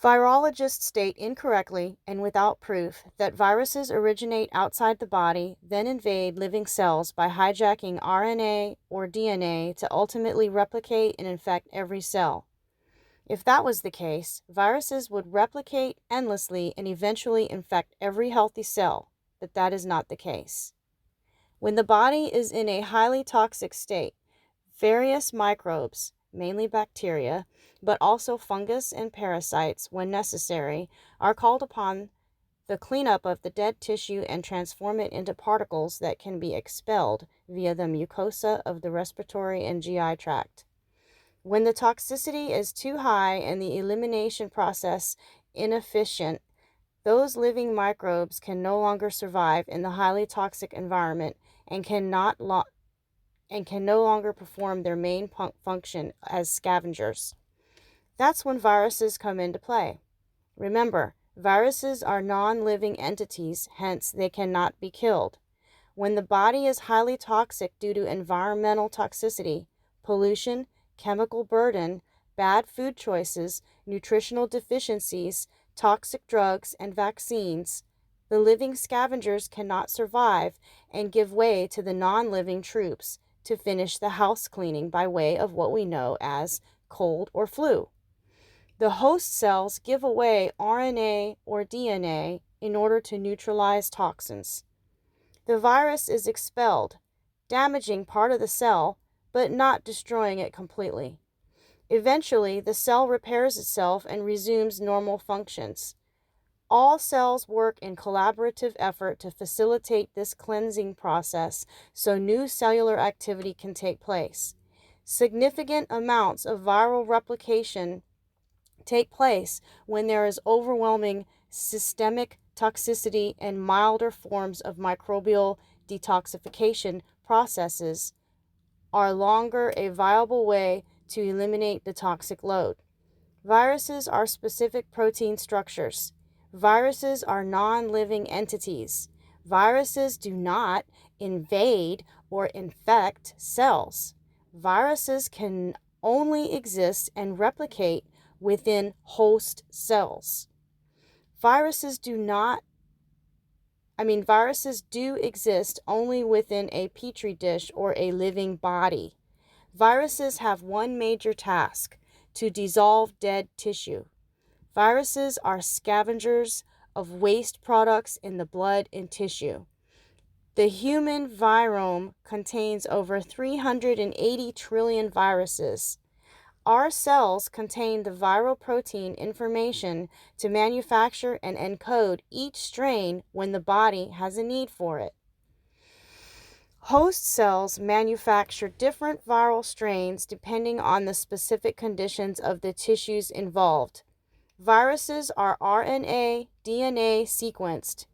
Virologists state incorrectly and without proof that viruses originate outside the body, then invade living cells by hijacking RNA or DNA to ultimately replicate and infect every cell. If that was the case, viruses would replicate endlessly and eventually infect every healthy cell, but that is not the case. When the body is in a highly toxic state, various microbes, mainly bacteria, but also fungus and parasites, when necessary, are called upon the cleanup of the dead tissue and transform it into particles that can be expelled via the mucosa of the respiratory and GI tract. When the toxicity is too high and the elimination process inefficient, those living microbes can no longer survive in the highly toxic environment and can no longer perform their main function as scavengers. That's when viruses come into play. Remember, viruses are non-living entities, hence they cannot be killed. When the body is highly toxic due to environmental toxicity, pollution, chemical burden, bad food choices, nutritional deficiencies, toxic drugs, and vaccines, the living scavengers cannot survive and give way to the non-living troops to finish the house cleaning by way of what we know as cold or flu. The host cells give away RNA or DNA in order to neutralize toxins. The virus is expelled, damaging part of the cell, but not destroying it completely. Eventually, the cell repairs itself and resumes normal functions. All cells work in collaborative effort to facilitate this cleansing process so new cellular activity can take place. Significant amounts of viral replication take place when there is overwhelming systemic toxicity and milder forms of microbial detoxification processes are longer a viable way to eliminate the toxic load. Viruses are specific protein structures. Viruses are non-living entities. Viruses do not invade or infect cells. Viruses can only exist and replicate within host cells. Viruses do exist only within a petri dish or a living body. Viruses have one major task: to dissolve dead tissue. Viruses are scavengers of waste products in the blood and tissue. The human virome contains over 380 trillion viruses. Our cells contain the viral protein information to manufacture and encode each strain when the body has a need for it. Host cells manufacture different viral strains depending on the specific conditions of the tissues involved. Viruses are RNA, DNA sequenced,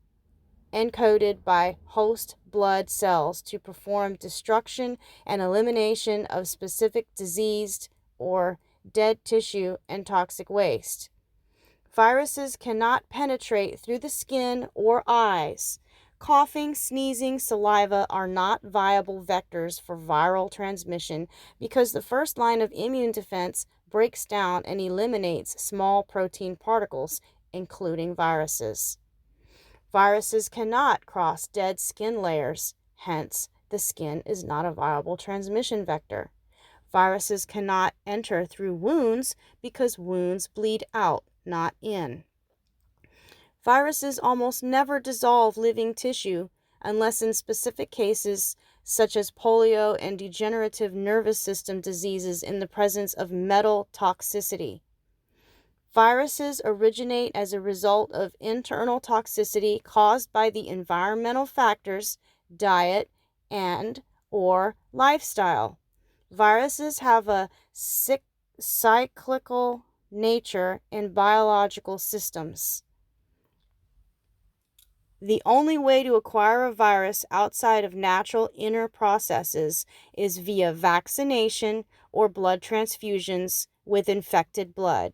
encoded by host blood cells to perform destruction and elimination of specific diseased or dead tissue and toxic waste. Viruses cannot penetrate through the skin or eyes. Coughing, sneezing, saliva are not viable vectors for viral transmission because the first line of immune defense breaks down and eliminates small protein particles, including viruses. Viruses cannot cross dead skin layers, hence the skin is not a viable transmission vector. Viruses cannot enter through wounds because wounds bleed out, not in. Viruses almost never dissolve living tissue unless in specific cases such as polio and degenerative nervous system diseases in the presence of metal toxicity. Viruses originate as a result of internal toxicity caused by the environmental factors, diet, and/or lifestyle. Viruses have a cyclical nature in biological systems. The only way to acquire a virus outside of natural inner processes is via vaccination or blood transfusions with infected blood.